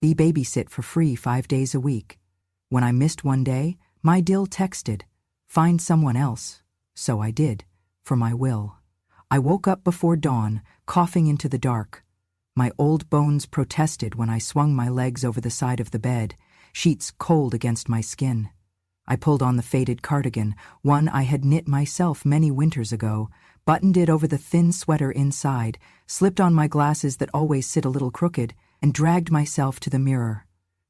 Be Babysit for free 5 days a week. When I missed one day, my dill texted, "Find someone else." So I did, for my will. I woke up before dawn, coughing into the dark. My old bones protested when I swung my legs over the side of the bed, sheets cold against my skin. I pulled on the faded cardigan, one I had knit myself many winters ago, buttoned it over the thin sweater inside, slipped on my glasses that always sit a little crooked, and dragged myself to the mirror.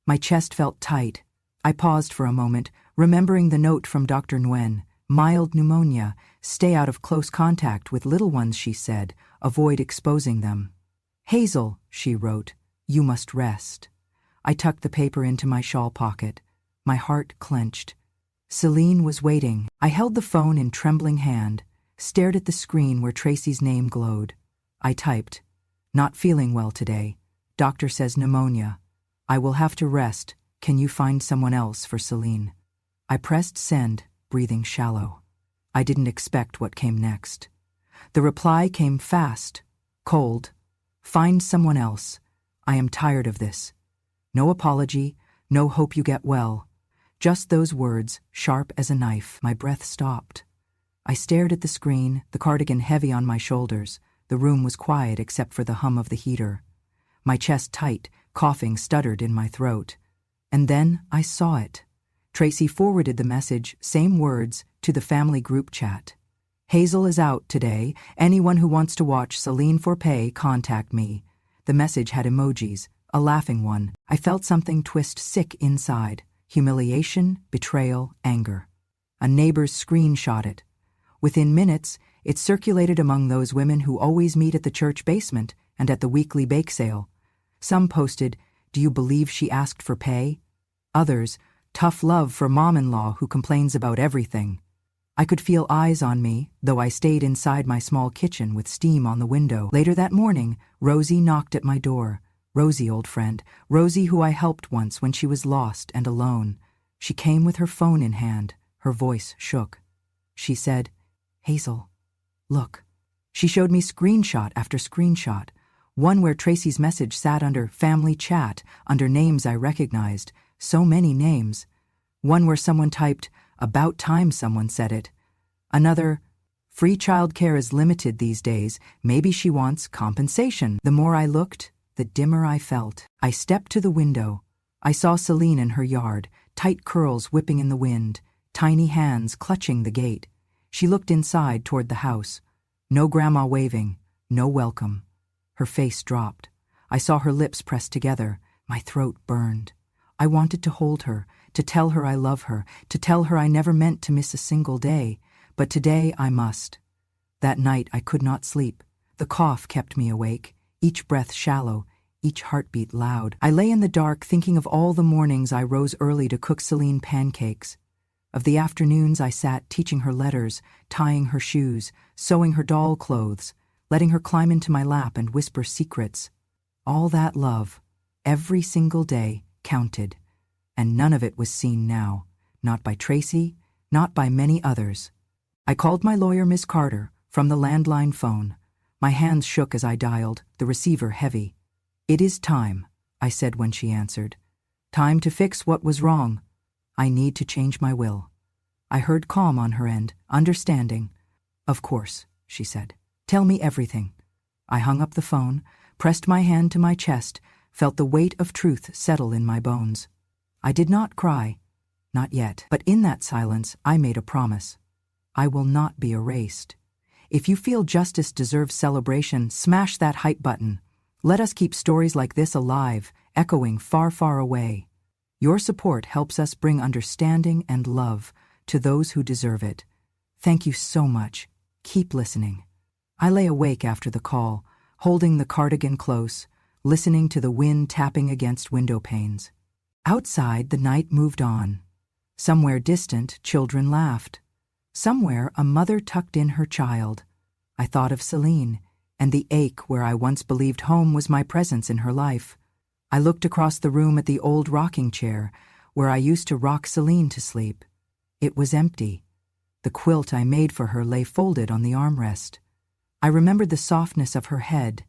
My chest felt tight. I paused for a moment, remembering the note from Dr. Nguyen. Mild pneumonia, stay out of close contact with little ones, she said, avoid exposing them. Hazel, she wrote, you must rest. I tucked the paper into my shawl pocket. My heart clenched. Celine was waiting. I held the phone in trembling hand, stared at the screen where Tracy's name glowed. I typed, "Not feeling well today. Doctor says pneumonia. I will have to rest. Can you find someone else for Celine?" I pressed send, breathing shallow. I didn't expect what came next. The reply came fast, cold. "Find someone else. I am tired of this." No apology, no hope you get well. Just those words, sharp as a knife. My breath stopped. I stared at the screen, the cardigan heavy on my shoulders. The room was quiet except for the hum of the heater. My chest tight, coughing stuttered in my throat. And then I saw it. Tracy forwarded the message, same words, to the family group chat. "Hazel is out today. Anyone who wants to watch Celine for pay, contact me." The message had emojis, a laughing one. I felt something twist sick inside. Humiliation, betrayal, anger. A neighbor's screenshot it. Within minutes, it circulated among those women who always meet at the church basement and at the weekly bake sale. Some posted, "Do you believe she asked for pay?" Others, "Tough love for mom-in-law who complains about everything." I could feel eyes on me, though I stayed inside my small kitchen with steam on the window. Later that morning, Rosie knocked at my door. Rosie, old friend, Rosie who I helped once when she was lost and alone. She came with her phone in hand. Her voice shook. She said, "Hazel, look." She showed me screenshot after screenshot, one where Tracy's message sat under family chat, under names I recognized, so many names. One where someone typed, "About time someone said it." Another, "Free childcare is limited these days. Maybe she wants compensation." The more I looked, the dimmer I felt. I stepped to the window. I saw Celine in her yard, tight curls whipping in the wind, tiny hands clutching the gate. She looked inside toward the house. No grandma waving, no welcome. Her face dropped. I saw her lips pressed together. My throat burned. I wanted to hold her, to tell her I love her, to tell her I never meant to miss a single day. But today I must. That night I could not sleep. The cough kept me awake, each breath shallow, each heartbeat loud. I lay in the dark thinking of all the mornings I rose early to cook Celine pancakes, of the afternoons I sat teaching her letters, tying her shoes, sewing her doll clothes, letting her climb into my lap and whisper secrets. All that love, every single day, counted. And none of it was seen now, not by Tracy, not by many others. I called my lawyer, Miss Carter, from the landline phone. My hands shook as I dialed, the receiver heavy. "It is time," I said when she answered. "Time to fix what was wrong. I need to change my will." I heard calm on her end, understanding. "Of course," she said. "Tell me everything." I hung up the phone, pressed my hand to my chest, felt the weight of truth settle in my bones. I did not cry, not yet, but in that silence I made a promise. I will not be erased. If you feel justice deserves celebration, smash that hype button. Let us keep stories like this alive, echoing far, far away. Your support helps us bring understanding and love to those who deserve it. Thank you so much. Keep listening. I lay awake after the call, holding the cardigan close, listening to the wind tapping against window panes. Outside, the night moved on. Somewhere distant, children laughed. Somewhere, a mother tucked in her child. I thought of Celine, and the ache where I once believed home was my presence in her life. I looked across the room at the old rocking chair, where I used to rock Celine to sleep. It was empty. The quilt I made for her lay folded on the armrest. I remembered the softness of her head,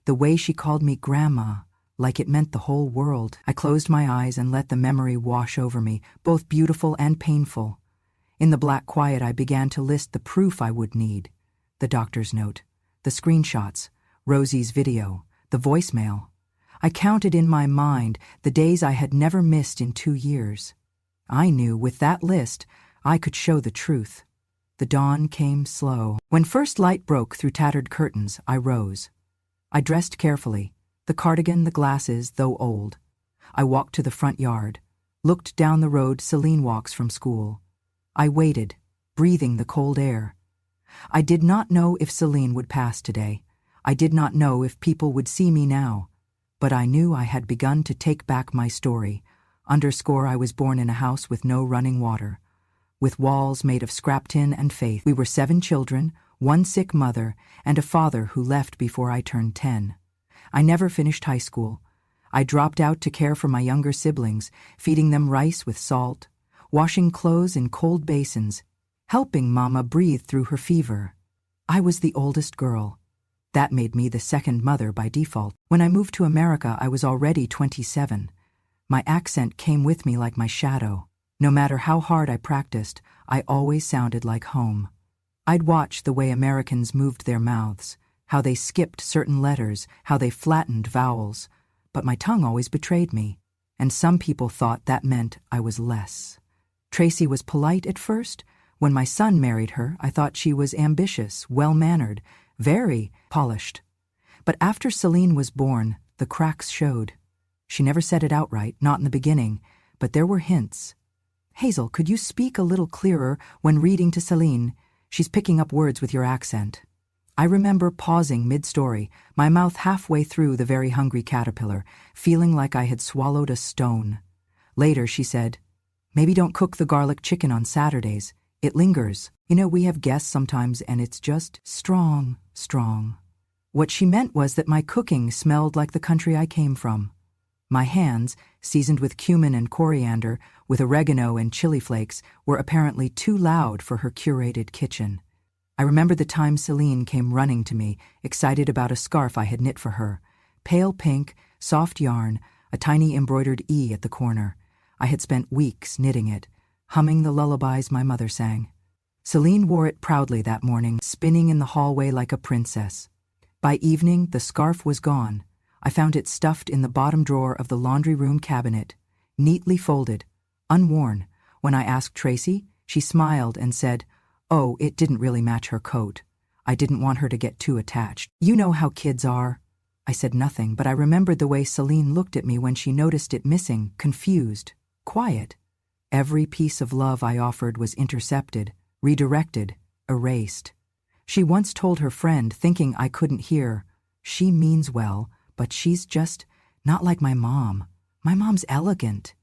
the way she called me Grandma, like it meant the whole world. I closed my eyes and let the memory wash over me, both beautiful and painful. In the black quiet, I began to list the proof I would need. The doctor's note, the screenshots, Rosie's video, the voicemail. I counted in my mind the days I had never missed in 2 years. I knew with that list, I could show the truth. The dawn came slow. When first light broke through tattered curtains, I rose. I dressed carefully, the cardigan, the glasses, though old. I walked to the front yard, looked down the road Celine walks from school. I waited, breathing the cold air. I did not know if Celine would pass today. I did not know if people would see me now. But I knew I had begun to take back my story. Underscore, I was born in a house with no running water, with walls made of scrap tin and faith. We were 7 children, 1 sick mother, and a father who left before I turned 10. I never finished high school. I dropped out to care for my younger siblings, feeding them rice with salt, washing clothes in cold basins, helping Mama breathe through her fever. I was the oldest girl. That made me the second mother by default. When I moved to America, I was already 27. My accent came with me like my shadow. No matter how hard I practiced, I always sounded like home. I'd watch the way Americans moved their mouths, how they skipped certain letters, how they flattened vowels. But my tongue always betrayed me, and some people thought that meant I was less. Tracy was polite at first. When my son married her, I thought she was ambitious, well-mannered, very polished. But after Celine was born, the cracks showed. She never said it outright, not in the beginning, but there were hints. "Hazel, could you speak a little clearer when reading to Celine? She's picking up words with your accent." I remember pausing mid-story, my mouth halfway through the very hungry caterpillar, feeling like I had swallowed a stone. Later she said, "Maybe don't cook the garlic chicken on Saturdays. It lingers. You know, we have guests sometimes and it's just strong. What she meant was that my cooking smelled like the country I came from. My hands, seasoned with cumin and coriander, with oregano and chili flakes, were apparently too loud for her curated kitchen. I remember the time Celine came running to me, excited about a scarf I had knit for her. Pale pink, soft yarn, a tiny embroidered E at the corner. I had spent weeks knitting it, humming the lullabies my mother sang. Celine wore it proudly that morning, spinning in the hallway like a princess. By evening, the scarf was gone. I found it stuffed in the bottom drawer of the laundry room cabinet, neatly folded, unworn. When I asked Tracy, she smiled and said, "Oh, it didn't really match her coat. I didn't want her to get too attached. You know how kids are." I said nothing, but I remembered the way Celine looked at me when she noticed it missing, confused, quiet. Every piece of love I offered was intercepted, redirected, erased. She once told her friend, thinking I couldn't hear, "She means well, but she's just not like my mom. My mom's elegant.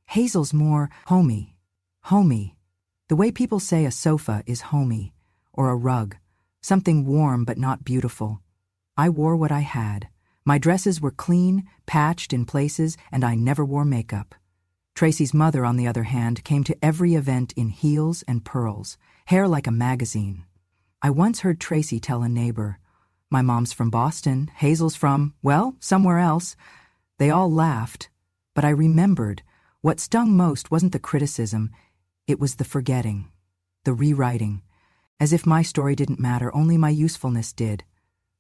Hazel's more homey. Homey. The way people say a sofa is homey, or a rug, something warm but not beautiful. I wore what I had. My dresses were clean, patched in places, and I never wore makeup. Tracy's mother, on the other hand, came to every event in heels and pearls, hair like a magazine. I once heard Tracy tell a neighbor, "My mom's from Boston, Hazel's from, well, somewhere else." They all laughed, but I remembered what stung most wasn't the criticism, it was the forgetting, the rewriting. As if my story didn't matter, only my usefulness did.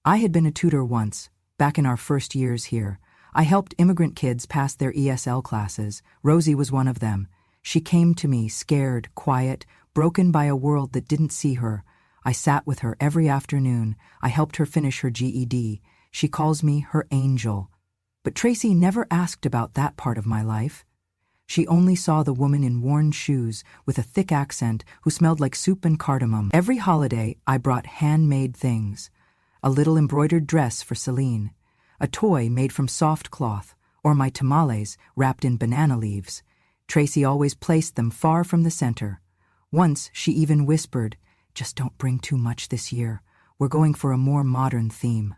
I had been a tutor once, back in our first years here. I helped immigrant kids pass their ESL classes. Rosie was one of them. She came to me, scared, quiet, broken by a world that didn't see her. I sat with her every afternoon. I helped her finish her GED. She calls me her angel. But Tracy never asked about that part of my life. She only saw the woman in worn shoes with a thick accent who smelled like soup and cardamom. Every holiday, I brought handmade things. A little embroidered dress for Celine, a toy made from soft cloth, or my tamales wrapped in banana leaves. Tracy always placed them far from the center. Once she even whispered, "Just don't bring too much this year. We're going for a more modern theme."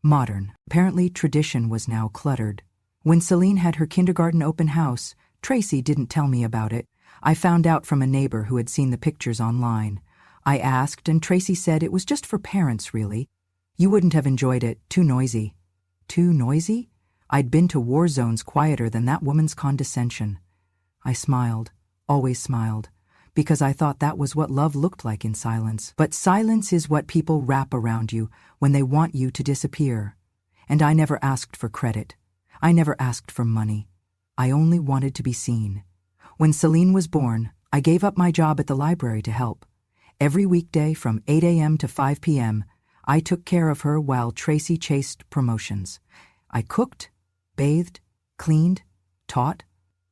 Modern. Apparently tradition was now cluttered. When Celine had her kindergarten open house, Tracy didn't tell me about it. I found out from a neighbor who had seen the pictures online. I asked, and Tracy said it was just for parents, really. You wouldn't have enjoyed it, too noisy. Too noisy? I'd been to war zones quieter than that woman's condescension. I smiled, always smiled, because I thought that was what love looked like in silence. But silence is what people wrap around you when they want you to disappear. And I never asked for credit. I never asked for money. I only wanted to be seen. When Celine was born, I gave up my job at the library to help. Every weekday from 8 a.m. to 5 p.m., I took care of her while Tracy chased promotions. I cooked, bathed, cleaned, taught,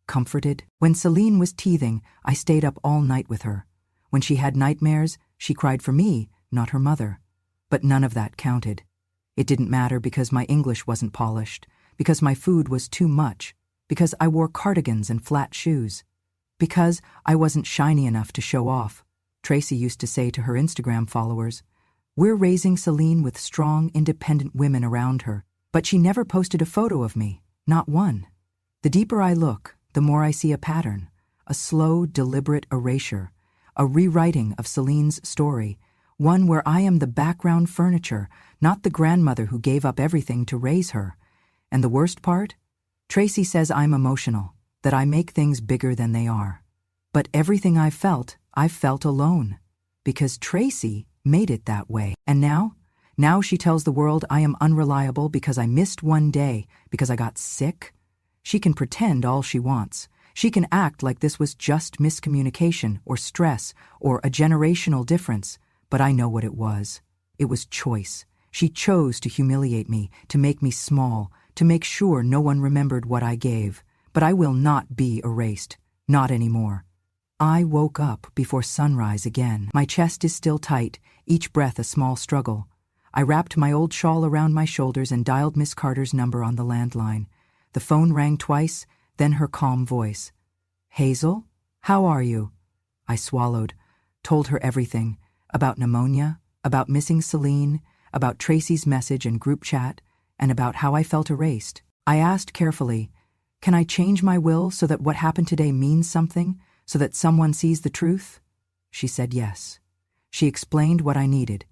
comforted. When Celine was teething, I stayed up all night with her. When she had nightmares, she cried for me, not her mother. But none of that counted. It didn't matter because my English wasn't polished, because my food was too much, because I wore cardigans and flat shoes, because I wasn't shiny enough to show off. Tracy used to say to her Instagram followers, "We're raising Celine with strong, independent women around her," but she never posted a photo of me, not one. The deeper I look, the more I see a pattern, a slow, deliberate erasure, a rewriting of Celine's story, one where I am the background furniture, not the grandmother who gave up everything to raise her. And the worst part? Tracy says I'm emotional, that I make things bigger than they are. But everything I've felt alone, because Tracy made it that way. And now she tells the world I am unreliable because I missed one day, because I got sick. She can pretend all she wants. She can act like this was just miscommunication or stress or a generational difference, but I know what it was. It was choice. She chose to humiliate me, to make me small, to make sure no one remembered what I gave. But I will not be erased. Not anymore. I woke up before sunrise again. My chest is still tight, each breath a small struggle. I wrapped my old shawl around my shoulders and dialed Miss Carter's number on the landline. The phone rang twice, then her calm voice. "Hazel? How are you?" I swallowed, told her everything, about pneumonia, about missing Celine, about Tracy's message and group chat, and about how I felt erased. I asked carefully, "Can I change my will so that what happened today means something, so that someone sees the truth?" She said yes. She explained what I needed: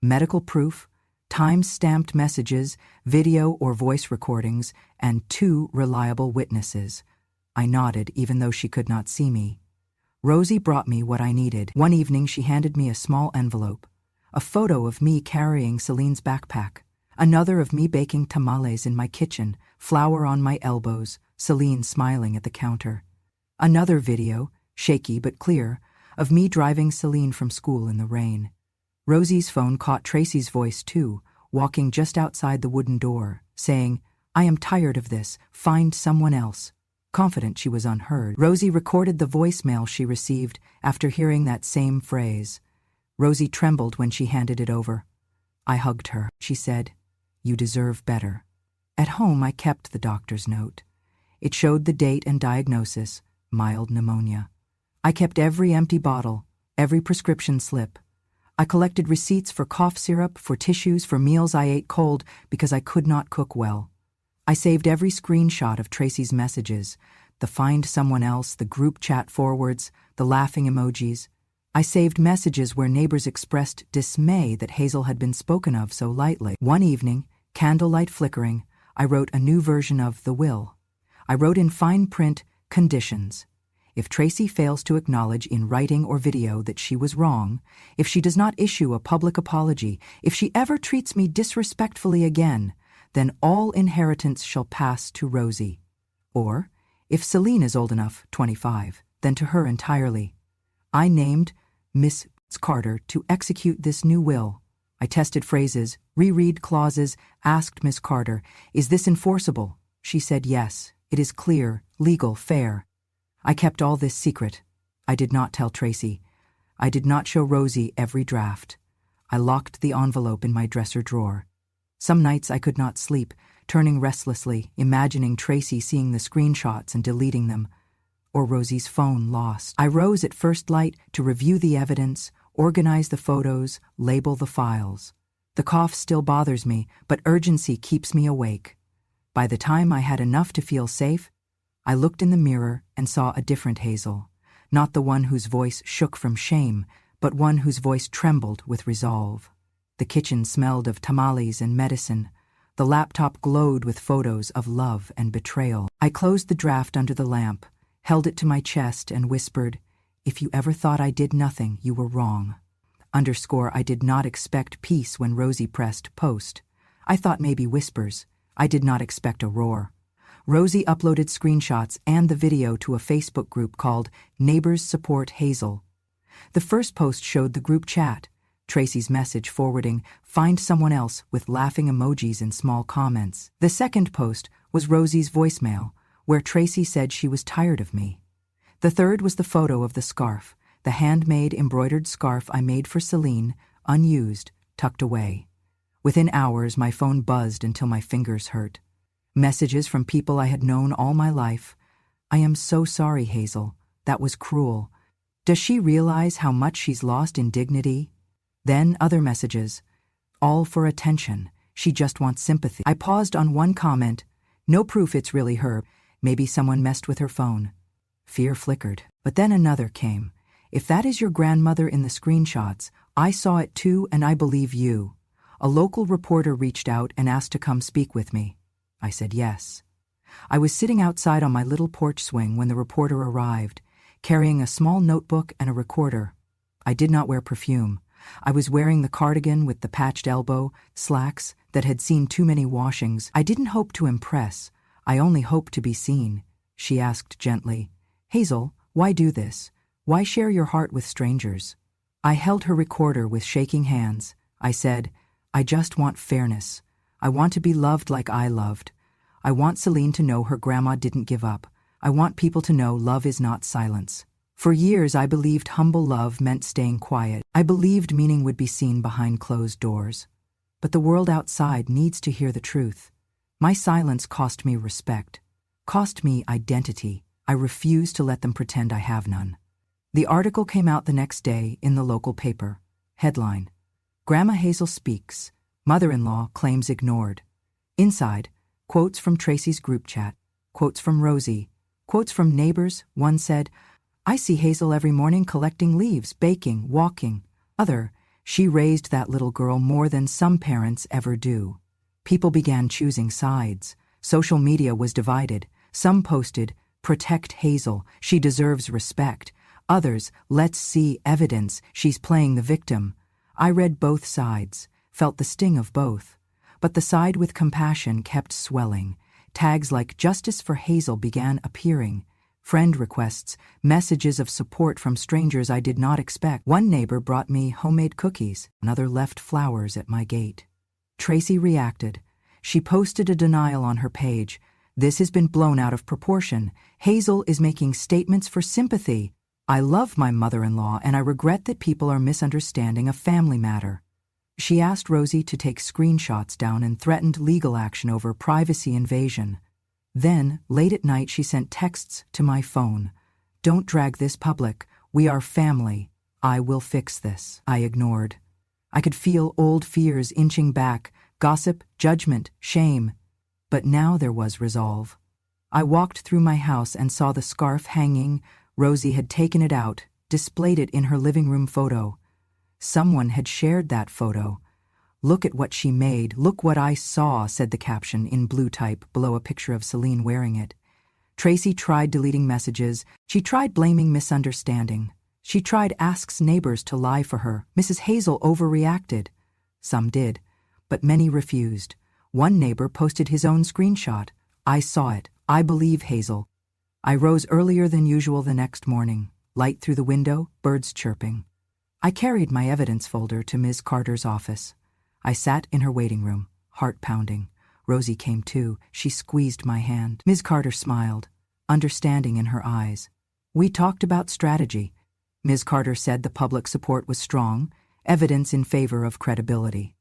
medical proof, time-stamped messages, video or voice recordings, and 2 reliable witnesses. I nodded even though she could not see me. Rosie brought me what I needed. One evening she handed me a small envelope, a photo of me carrying Celine's backpack, another of me baking tamales in my kitchen, flour on my elbows, Celine smiling at the counter. Another video, shaky but clear, of me driving Celine from school in the rain. Rosie's phone caught Tracy's voice too, walking just outside the wooden door, saying, "I am tired of this, find someone else." Confident she was unheard, Rosie recorded the voicemail she received after hearing that same phrase. Rosie trembled when she handed it over. I hugged her. She said, "You deserve better." At home, I kept the doctor's note. It showed the date and diagnosis, mild pneumonia. I kept every empty bottle, every prescription slip. I collected receipts for cough syrup, for tissues, for meals I ate cold because I could not cook well. I saved every screenshot of Tracy's messages, the find someone else, the group chat forwards, the laughing emojis. I saved messages where neighbors expressed dismay that Hazel had been spoken of so lightly. One evening, candlelight flickering, I wrote a new version of the will. I wrote in fine print, conditions. If Tracy fails to acknowledge in writing or video that she was wrong, if she does not issue a public apology, if she ever treats me disrespectfully again, then all inheritance shall pass to Rosie. Or, if Celine is old enough, 25, then to her entirely. I named Miss Carter to execute this new will. I tested phrases, reread clauses, asked Miss Carter, "Is this enforceable?" She said yes, it is clear, legal, fair. I kept all this secret. I did not tell Tracy. I did not show Rosie every draft. I locked the envelope in my dresser drawer. Some nights I could not sleep, turning restlessly, imagining Tracy seeing the screenshots and deleting them, or Rosie's phone lost. I rose at first light to review the evidence, organize the photos, label the files. The cough still bothers me, but urgency keeps me awake. By the time I had enough to feel safe, I looked in the mirror and saw a different Hazel, not the one whose voice shook from shame, but one whose voice trembled with resolve. The kitchen smelled of tamales and medicine. The The laptop glowed with photos of love and betrayal. I closed the draft under the lamp, held it to my chest, and whispered, "If you ever thought I did nothing, you were wrong." I did not expect peace when Rosie pressed post. I thought maybe whispers. I did not expect a roar. Rosie uploaded screenshots and the video to a Facebook group called Neighbors Support Hazel. The first post showed the group chat, Tracy's message forwarding, "Find someone else," with laughing emojis and small comments. The second post was Rosie's voicemail, where Tracy said she was tired of me. The third was the photo of the scarf, the handmade embroidered scarf I made for Celine, unused, tucked away. Within hours, my phone buzzed until my fingers hurt. Messages from people I had known all my life. "I am so sorry, Hazel. That was cruel. Does she realize how much she's lost in dignity?" Then other messages. "All for attention. She just wants sympathy." I paused on one comment. No proof it's really her. Maybe someone messed with her phone. Fear flickered. But then another came. "If that is your grandmother in the screenshots, I saw it too, and I believe you." A local reporter reached out and asked to come speak with me. I said yes. I was sitting outside on my little porch swing when the reporter arrived, carrying a small notebook and a recorder. I did not wear perfume. I was wearing the cardigan with the patched elbow, slacks that had seen too many washings. I didn't hope to impress. I only hoped to be seen. She asked gently, "Hazel, why do this? Why share your heart with strangers?" I held her recorder with shaking hands. I said, "I just want fairness. I want to be loved like I loved. I want Celine to know her grandma didn't give up. I want people to know love is not silence." For years, I believed humble love meant staying quiet. I believed meaning would be seen behind closed doors. But the world outside needs to hear the truth. My silence cost me respect, cost me identity. I refuse to let them pretend I have none. The article came out the next day in the local paper. Headline: Grandma Hazel speaks. Mother-in-law claims ignored. Inside, quotes from Tracy's group chat, quotes from Rosie, quotes from neighbors. One said, "I see Hazel every morning collecting leaves, baking, walking." Other, "She raised that little girl more than some parents ever do." People began choosing sides. Social media was divided. Some posted, "Protect Hazel, she deserves respect." Others, "Let's see evidence, she's playing the victim." I read both sides, felt the sting of both. But the side with compassion kept swelling. Tags like "Justice for Hazel" began appearing. Friend requests, messages of support from strangers I did not expect. One neighbor brought me homemade cookies. Another left flowers at my gate. Tracy reacted. She posted a denial on her page. "This has been blown out of proportion. Hazel is making statements for sympathy. I love my mother-in-law, and I regret that people are misunderstanding a family matter." She asked Rosie to take screenshots down and threatened legal action over privacy invasion. Then, late at night, she sent texts to my phone. "Don't drag this public. We are family. I will fix this." I ignored. I could feel old fears inching back, gossip, judgment, shame. But now there was resolve. I walked through my house and saw the scarf hanging. Rosie had taken it out, displayed it in her living room photo. Someone had shared that photo. "Look at what she made. Look what I saw," said the caption in blue type below a picture of Celine wearing it. Tracy tried deleting messages. She tried blaming misunderstanding. She tried asks neighbors to lie for her. Mrs. Hazel overreacted. Some did, but many refused. One neighbor posted his own screenshot. "I saw it. I believe Hazel." I rose earlier than usual the next morning. Light through the window, birds chirping. I carried my evidence folder to Ms. Carter's office. I sat in her waiting room, heart pounding. Rosie came too. She squeezed my hand. Ms. Carter smiled, understanding in her eyes. We talked about strategy. Ms. Carter said the public support was strong, evidence in favor of credibility.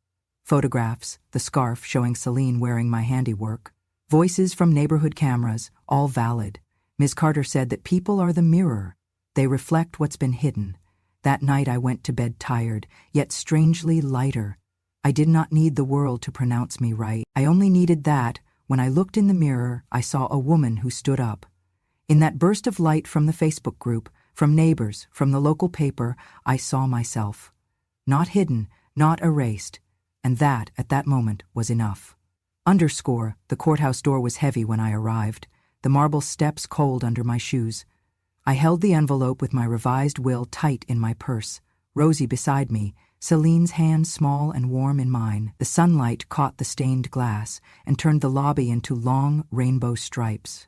Photographs, the scarf showing Celine wearing my handiwork. Voices from neighborhood cameras, all valid. Ms. Carter said that people are the mirror. They reflect what's been hidden. That night I went to bed tired, yet strangely lighter. I did not need the world to pronounce me right. I only needed that, when I looked in the mirror, I saw a woman who stood up. In that burst of light from the Facebook group, from neighbors, from the local paper, I saw myself. Not hidden, not erased. And that, at that moment, was enough. The courthouse door was heavy when I arrived, the marble steps cold under my shoes. I held the envelope with my revised will tight in my purse, Rosie beside me, Celine's hand small and warm in mine. The sunlight caught the stained glass and turned the lobby into long rainbow stripes.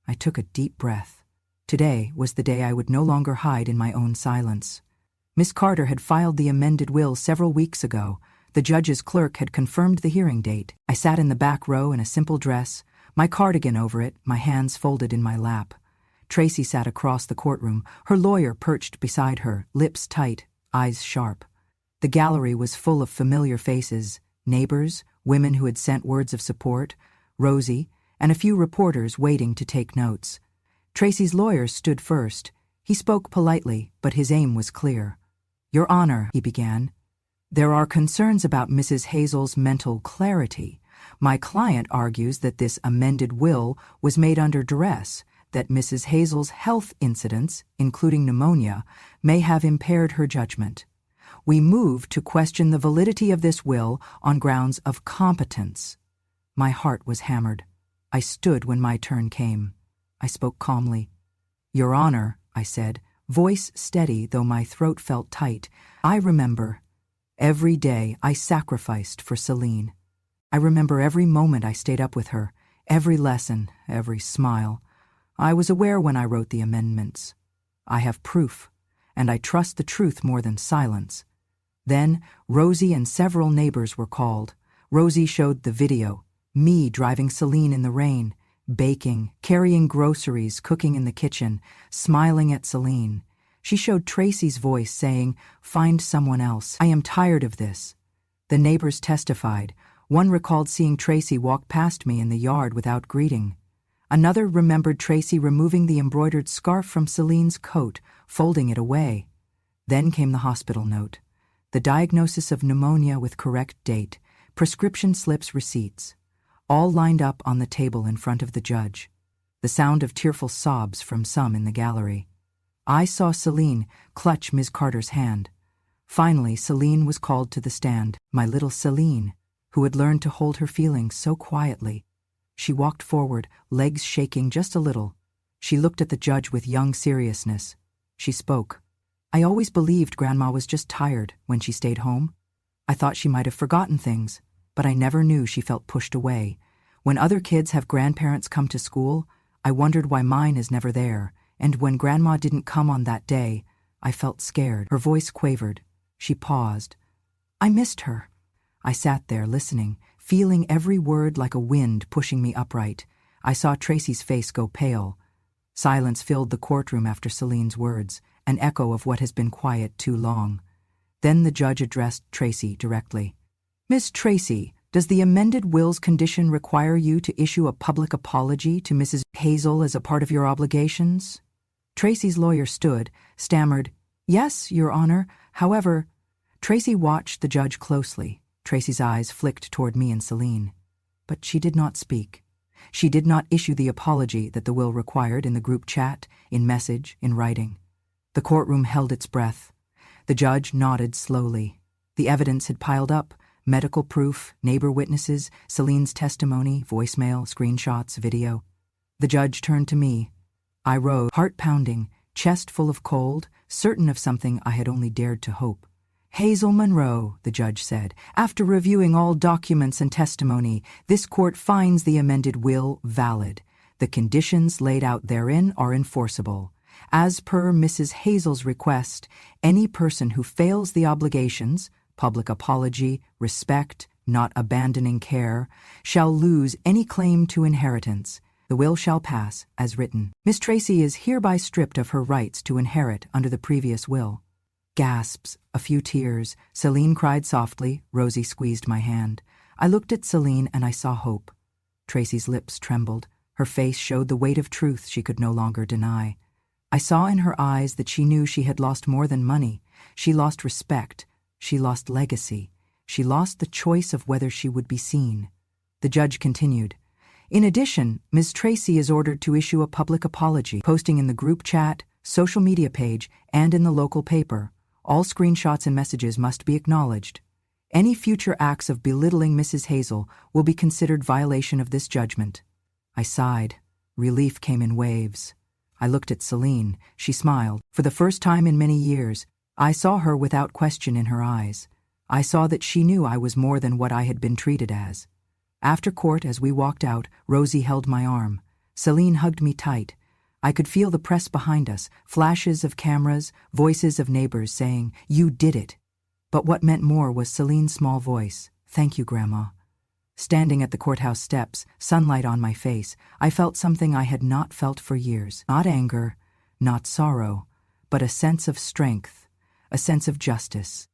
I took a deep breath. Today was the day I would no longer hide in my own silence. Miss Carter had filed the amended will several weeks ago. The judge's clerk had confirmed the hearing date. I sat in the back row in a simple dress, my cardigan over it, my hands folded in my lap. Tracy sat across the courtroom, her lawyer perched beside her, lips tight, eyes sharp. The gallery was full of familiar faces, neighbors, women who had sent words of support, Rosie, and a few reporters waiting to take notes. Tracy's lawyer stood first. He spoke politely, but his aim was clear. "Your Honor," he began, "there are concerns about Mrs. Hazel's mental clarity. My client argues that this amended will was made under duress, that Mrs. Hazel's health incidents, including pneumonia, may have impaired her judgment. We move to question the validity of this will on grounds of competence." My heart was hammered. I stood when my turn came. I spoke calmly. "Your Honor," I said, voice steady though my throat felt tight, "I remember. Every day I sacrificed for Celine. I remember every moment I stayed up with her, every lesson, every smile. I was aware when I wrote the amendments. I have proof, and I trust the truth more than silence." Then Rosie and several neighbors were called. Rosie showed the video, me driving Celine in the rain, baking, carrying groceries, cooking in the kitchen, smiling at Celine. She showed Tracy's voice saying, "Find someone else. I am tired of this." The neighbors testified. One recalled seeing Tracy walk past me in the yard without greeting. Another remembered Tracy removing the embroidered scarf from Celine's coat, folding it away. Then came the hospital note. The diagnosis of pneumonia with correct date, prescription slips, receipts, all lined up on the table in front of the judge. The sound of tearful sobs from some in the gallery. I saw Celine clutch Ms. Carter's hand. Finally, Celine was called to the stand, my little Celine, who had learned to hold her feelings so quietly. She walked forward, legs shaking just a little. She looked at the judge with young seriousness. She spoke. "I always believed Grandma was just tired when she stayed home. I thought she might have forgotten things, but I never knew she felt pushed away. When other kids have grandparents come to school, I wondered why mine is never there, and when Grandma didn't come on that day, I felt scared." Her voice quavered. She paused. "I missed her." I sat there listening, feeling every word like a wind pushing me upright. I saw Tracy's face go pale. Silence filled the courtroom after Celine's words, an echo of what has been quiet too long. Then the judge addressed Tracy directly. "Miss Tracy, does the amended will's condition require you to issue a public apology to Mrs. Hazel as a part of your obligations?" Tracy's lawyer stood, stammered, "Yes, Your Honor. However—" Tracy watched the judge closely. Tracy's eyes flicked toward me and Celine. But she did not speak. She did not issue the apology that the will required in the group chat, in message, in writing. The courtroom held its breath. The judge nodded slowly. The evidence had piled up: medical proof, neighbor witnesses, Celine's testimony, voicemail, screenshots, video. The judge turned to me. I rose, heart pounding, chest full of cold, certain of something I had only dared to hope. "Hazel Monroe," the judge said, "after reviewing all documents and testimony, this court finds the amended will valid. The conditions laid out therein are enforceable. As per Mrs. Hazel's request, any person who fails the obligations, public apology, respect, not abandoning care, shall lose any claim to inheritance. The will shall pass, as written. Miss Tracy is hereby stripped of her rights to inherit under the previous will." Gasps, a few tears. Celine cried softly. Rosie squeezed my hand. I looked at Celine and I saw hope. Tracy's lips trembled. Her face showed the weight of truth she could no longer deny. I saw in her eyes that she knew she had lost more than money. She lost respect. She lost legacy. She lost the choice of whether she would be seen. The judge continued. "In addition, Ms. Tracy is ordered to issue a public apology, posting in the group chat, social media page, and in the local paper. All screenshots and messages must be acknowledged. Any future acts of belittling Mrs. Hazel will be considered violation of this judgment. I sighed. Relief came in waves. I looked at Celine. She smiled. For the first time in many years, I saw her without question in her eyes. I saw that she knew I was more than what I had been treated as. After court, as we walked out, Rosie held my arm. Celine hugged me tight. I could feel the press behind us, flashes of cameras, voices of neighbors saying, "You did it." But what meant more was Celine's small voice, "Thank you, Grandma." Standing at the courthouse steps, sunlight on my face, I felt something I had not felt for years. Not anger, not sorrow, but a sense of strength, a sense of justice,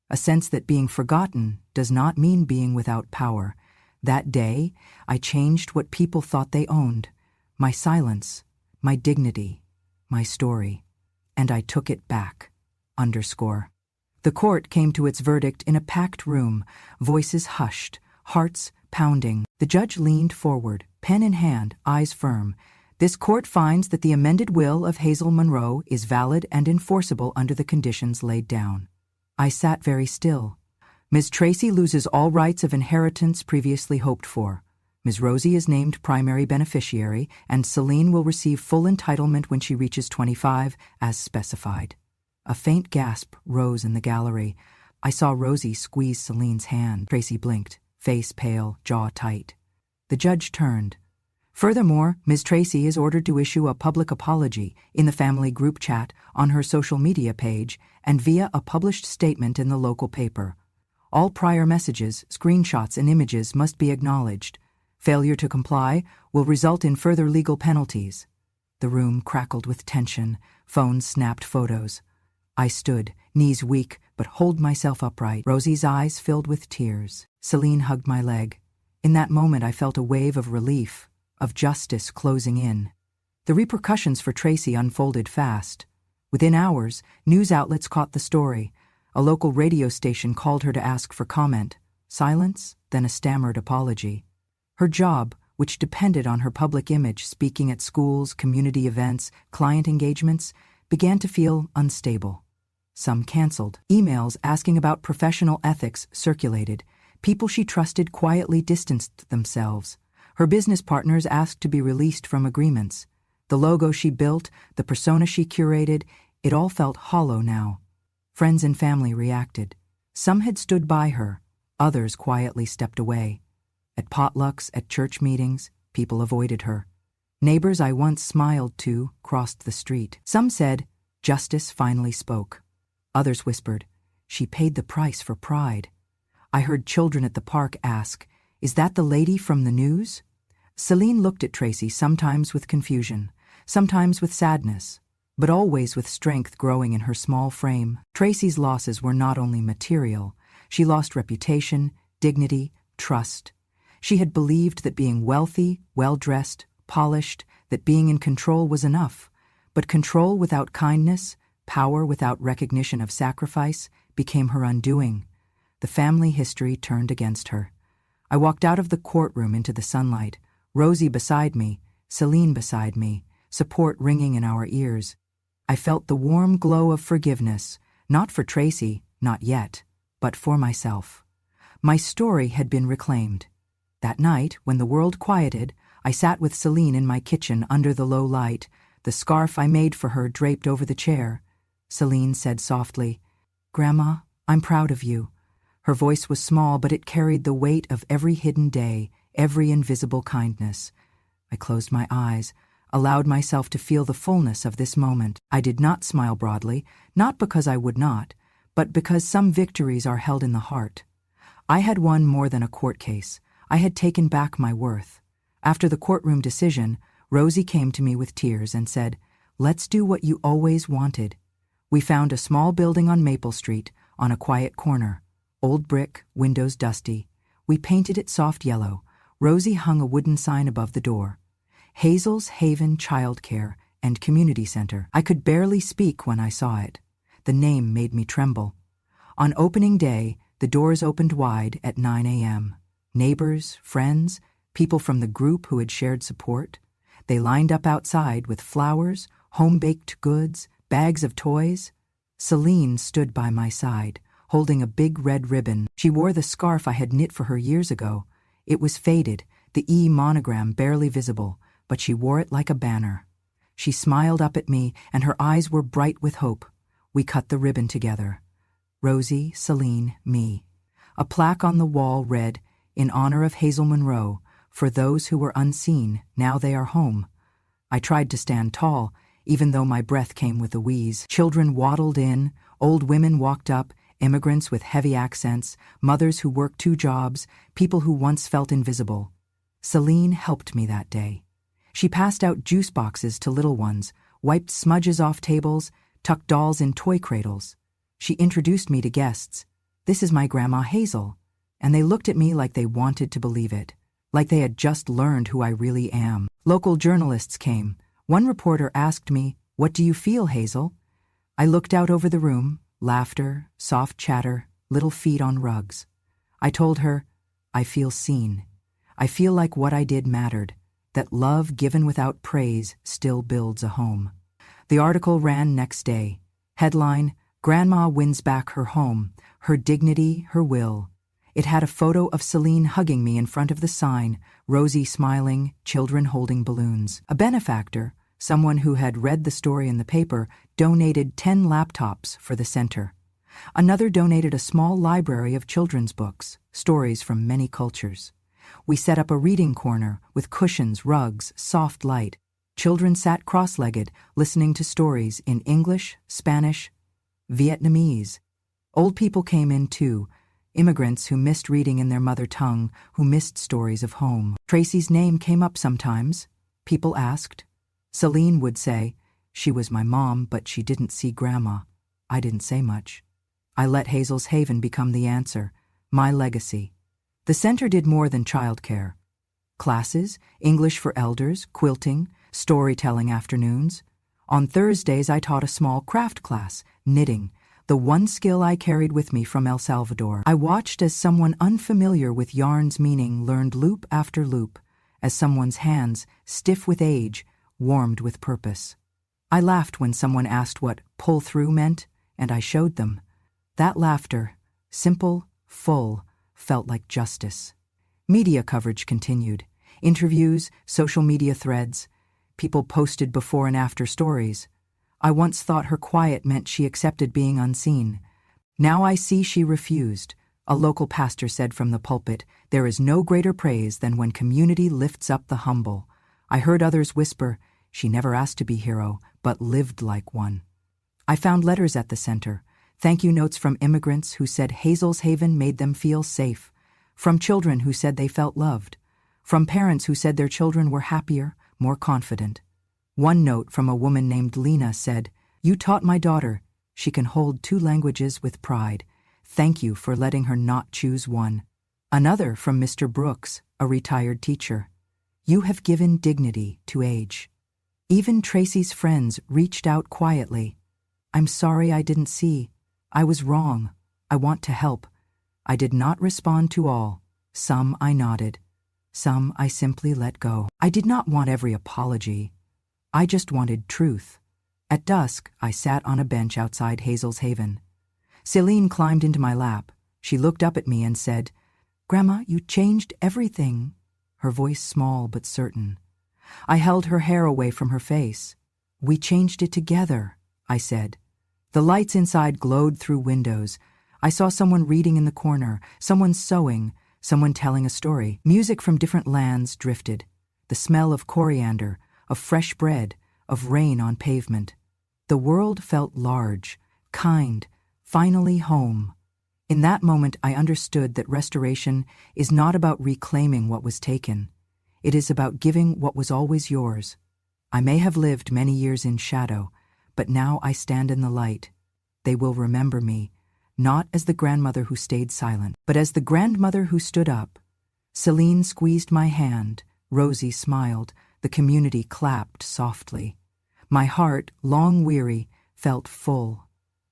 a sense that being forgotten does not mean being without power. That day, I changed what people thought they owned, my silence, my dignity, my story, and I took it back. The court came to its verdict in a packed room, voices hushed, hearts pounding. The judge leaned forward, pen in hand, eyes firm. This court finds that the amended will of Hazel Monroe is valid and enforceable under the conditions laid down. I sat very still. Ms. Tracy loses all rights of inheritance previously hoped for. Ms. Rosie is named primary beneficiary, and Celine will receive full entitlement when she reaches 25, as specified. A faint gasp rose in the gallery. I saw Rosie squeeze Celine's hand. Tracy blinked, face pale, jaw tight. The judge turned. Furthermore, Ms. Tracy is ordered to issue a public apology in the family group chat, on her social media page, and via a published statement in the local paper. All prior messages, screenshots, and images must be acknowledged. Failure to comply will result in further legal penalties. The room crackled with tension. Phones snapped photos. I stood, knees weak, but hold myself upright. Rosie's eyes filled with tears. Celine hugged my leg. In that moment I felt a wave of relief, of justice closing in. The repercussions for Tracy unfolded fast. Within hours, news outlets caught the story. A local radio station called her to ask for comment. Silence, then a stammered apology. Her job, which depended on her public image, speaking at schools, community events, client engagements, began to feel unstable. Some canceled. Emails asking about professional ethics circulated. People she trusted quietly distanced themselves. Her business partners asked to be released from agreements. The logo she built, the persona she curated, it all felt hollow now. Friends and family reacted. Some had stood by her. Others quietly stepped away. At potlucks, at church meetings, people avoided her. Neighbors I once smiled to crossed the street. Some said, "Justice finally spoke." Others whispered, "She paid the price for pride." I heard children at the park ask, "Is that the lady from the news?" Celine looked at Tracy, sometimes with confusion, sometimes with sadness, but always with strength growing in her small frame. Tracy's losses were not only material. She lost reputation, dignity, trust. She had believed that being wealthy, well-dressed, polished, that being in control was enough. But control without kindness, power without recognition of sacrifice, became her undoing. The family history turned against her. I walked out of the courtroom into the sunlight, Rosie beside me, Celine beside me, support ringing in our ears. I felt the warm glow of forgiveness, not for Tracy, not yet, but for myself. My story had been reclaimed. That night, when the world quieted, I sat with Celine in my kitchen under the low light, the scarf I made for her draped over the chair. Celine said softly, "Grandma, I'm proud of you." Her voice was small, but it carried the weight of every hidden day, every invisible kindness. I closed my eyes, allowed myself to feel the fullness of this moment. I did not smile broadly, not because I would not, but because some victories are held in the heart. I had won more than a court case. I had taken back my worth. After the courtroom decision, Rosie came to me with tears and said, "Let's do what you always wanted." We found a small building on Maple Street, on a quiet corner. Old brick, windows dusty. We painted it soft yellow. Rosie hung a wooden sign above the door. Hazel's Haven Child Care and Community Center. I could barely speak when I saw it. The name made me tremble. On opening day, the doors opened wide at 9 a.m. Neighbors, friends, people from the group who had shared support. They lined up outside with flowers, home-baked goods, bags of toys. Celine stood by my side, holding a big red ribbon. She wore the scarf I had knit for her years ago. It was faded, the E monogram barely visible, but she wore it like a banner. She smiled up at me, and her eyes were bright with hope. We cut the ribbon together. Rosie, Celine, me. A plaque on the wall read, "In honor of Hazel Monroe, for those who were unseen, now they are home." I tried to stand tall, even though my breath came with a wheeze. Children waddled in, old women walked up, immigrants with heavy accents, mothers who worked 2 jobs, people who once felt invisible. Celine helped me that day. She passed out juice boxes to little ones, wiped smudges off tables, tucked dolls in toy cradles. She introduced me to guests. "This is my Grandma Hazel." And they looked at me like they wanted to believe it, like they had just learned who I really am. Local journalists came. One reporter asked me, "What do you feel, Hazel?" I looked out over the room, laughter, soft chatter, little feet on rugs. I told her, "I feel seen. I feel like what I did mattered, that love given without praise still builds a home." The article ran next day. Headline, "Grandma wins back her home, her dignity, her will." It had a photo of Celine hugging me in front of the sign, Rosie smiling, children holding balloons. A benefactor, someone who had read the story in the paper, donated 10 laptops for the center. Another donated a small library of children's books, stories from many cultures. We set up a reading corner with cushions, rugs, soft light. Children sat cross-legged, listening to stories in English, Spanish, Vietnamese. Old people came in too, immigrants who missed reading in their mother tongue, who missed stories of home. Tracy's name came up sometimes. People asked. Celine would say, "She was my mom, but she didn't see Grandma." I didn't say much. I let Hazel's Haven become the answer, my legacy. The center did more than childcare. Classes, English for elders, quilting, storytelling afternoons. On Thursdays I taught a small craft class, knitting, the one skill I carried with me from El Salvador. I watched as someone unfamiliar with yarn's meaning learned loop after loop, as someone's hands, stiff with age, warmed with purpose. I laughed when someone asked what pull through meant, and I showed them. That laughter, simple, full, felt like justice. Media coverage continued. Interviews, social media threads. People posted before and after stories. I once thought her quiet meant she accepted being unseen. Now I see she refused. A local pastor said from the pulpit, "There is no greater praise than when community lifts up the humble." I heard others whisper, "She never asked to be hero, but lived like one." I found letters at the center, thank you notes from immigrants who said Hazel's Haven made them feel safe, from children who said they felt loved, from parents who said their children were happier, more confident. One note from a woman named Lena said, "You taught my daughter. She can hold 2 languages with pride. Thank you for letting her not choose one." Another from Mr. Brooks, a retired teacher. "You have given dignity to age." Even Tracy's friends reached out quietly. "I'm sorry I didn't see. I was wrong. I want to help." I did not respond to all. Some I nodded. Some I simply let go. I did not want every apology. I just wanted truth. At dusk, I sat on a bench outside Hazel's Haven. Celine climbed into my lap. She looked up at me and said, "Grandma, you changed everything." Her voice small but certain. I held her hair away from her face. "We changed it together," I said. The lights inside glowed through windows. I saw someone reading in the corner, someone sewing, someone telling a story. Music from different lands drifted. The smell of coriander, of fresh bread, of rain on pavement. The world felt large, kind, finally home. In that moment I understood that restoration is not about reclaiming what was taken. It is about giving what was always yours. I may have lived many years in shadow, but now I stand in the light. They will remember me, not as the grandmother who stayed silent, but as the grandmother who stood up. Celine squeezed my hand. Rosie smiled. The community clapped softly. My heart, long weary, felt full.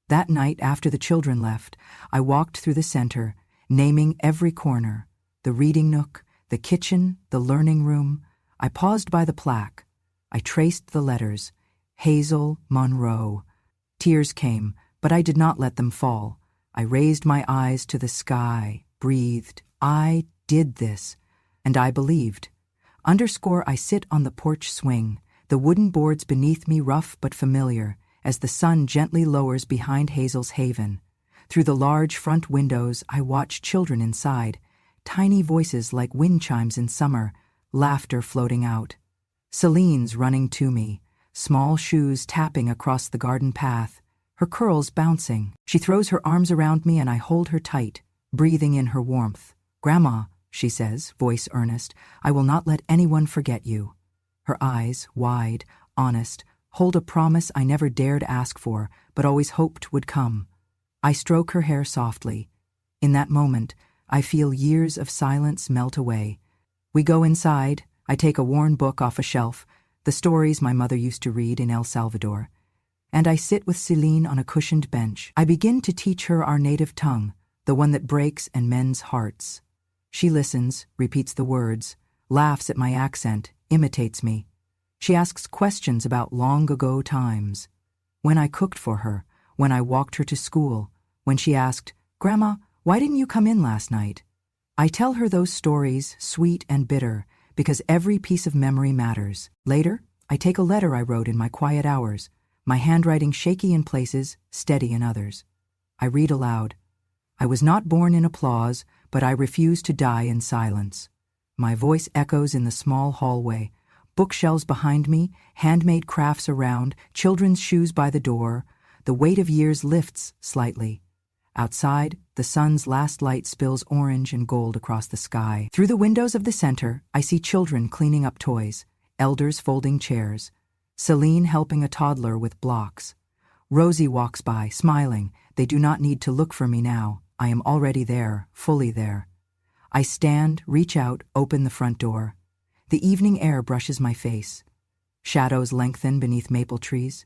That night, after the children left, I walked through the center, naming every corner, the reading nook, the kitchen, the learning room. I paused by the plaque. I traced the letters. Hazel Monroe. Tears came, but I did not let them fall. I raised my eyes to the sky, breathed. I did this, and I believed. I sit on the porch swing, the wooden boards beneath me rough but familiar, as the sun gently lowers behind Hazel's haven. Through the large front windows, I watch children inside, tiny voices like wind chimes in summer, laughter floating out. Celine's running to me, small shoes tapping across the garden path, her curls bouncing. She throws her arms around me and I hold her tight, breathing in her warmth. "Grandma," she says, voice earnest, "I will not let anyone forget you." Her eyes, wide, honest, hold a promise I never dared ask for, but always hoped would come. I stroke her hair softly. In that moment, I feel years of silence melt away. We go inside. I take a worn book off a shelf, the stories my mother used to read in El Salvador, and I sit with Celine on a cushioned bench. I begin to teach her our native tongue, the one that breaks and mends hearts. She listens, repeats the words, laughs at my accent, imitates me. She asks questions about long-ago times. When I cooked for her, when I walked her to school, when she asked, "Grandma, why didn't you come in last night?" I tell her those stories, sweet and bitter, because every piece of memory matters. Later, I take a letter I wrote in my quiet hours, my handwriting shaky in places, steady in others. I read aloud. "I was not born in applause, but I refuse to die in silence." My voice echoes in the small hallway, bookshelves behind me, handmade crafts around, children's shoes by the door. The weight of years lifts slightly. Outside, the sun's last light spills orange and gold across the sky. Through the windows of the center, I see children cleaning up toys, elders folding chairs, Celine helping a toddler with blocks. Rosie walks by, smiling. They do not need to look for me now. I am already there, fully there. I stand, reach out, open the front door. The evening air brushes my face. Shadows lengthen beneath maple trees.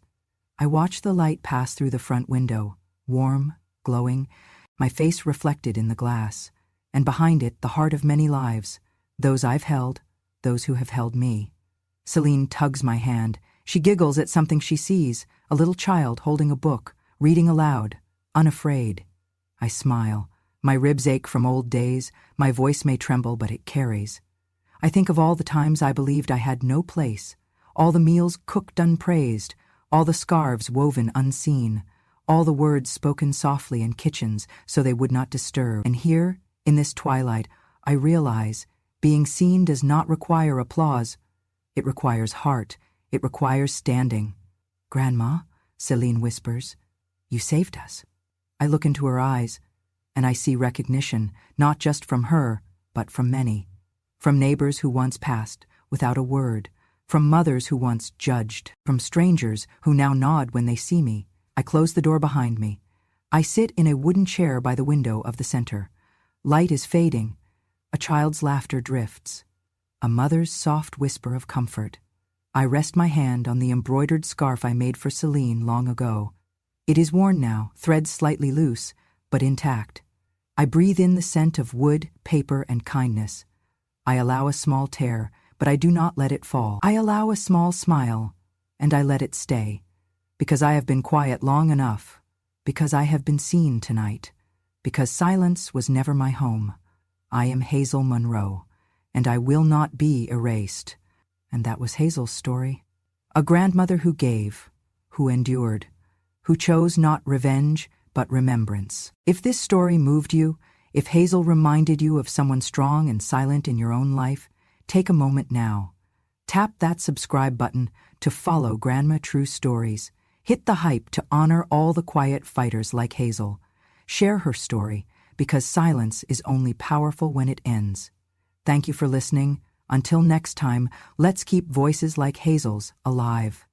I watch the light pass through the front window, warm, glowing, my face reflected in the glass, and behind it the heart of many lives, those I've held, those who have held me. Celine tugs my hand. She giggles at something she sees, a little child holding a book, reading aloud, unafraid. I smile. My ribs ache from old days, my voice may tremble, but it carries. I think of all the times I believed I had no place, all the meals cooked unpraised, all the scarves woven unseen, all the words spoken softly in kitchens so they would not disturb. And here, in this twilight, I realize being seen does not require applause. It requires heart. It requires standing. "Grandma," Celine whispers, "you saved us." I look into her eyes, and I see recognition, not just from her, but from many. From neighbors who once passed, without a word, from mothers who once judged, from strangers who now nod when they see me. I close the door behind me. I sit in a wooden chair by the window of the center. Light is fading. A child's laughter drifts. A mother's soft whisper of comfort. I rest my hand on the embroidered scarf I made for Celine long ago. It is worn now, threads slightly loose, but intact. I breathe in the scent of wood, paper, and kindness. I allow a small tear, but I do not let it fall. I allow a small smile, and I let it stay. Because I have been quiet long enough. Because I have been seen tonight. Because silence was never my home. I am Hazel Monroe, and I will not be erased. And that was Hazel's story. A grandmother who gave, who endured, who chose not revenge, but remembrance. If this story moved you, if Hazel reminded you of someone strong and silent in your own life, take a moment now. Tap that subscribe button to follow Grandma True Stories. Hit the hype to honor all the quiet fighters like Hazel. Share her story, because silence is only powerful when it ends. Thank you for listening. Until next time, let's keep voices like Hazel's alive.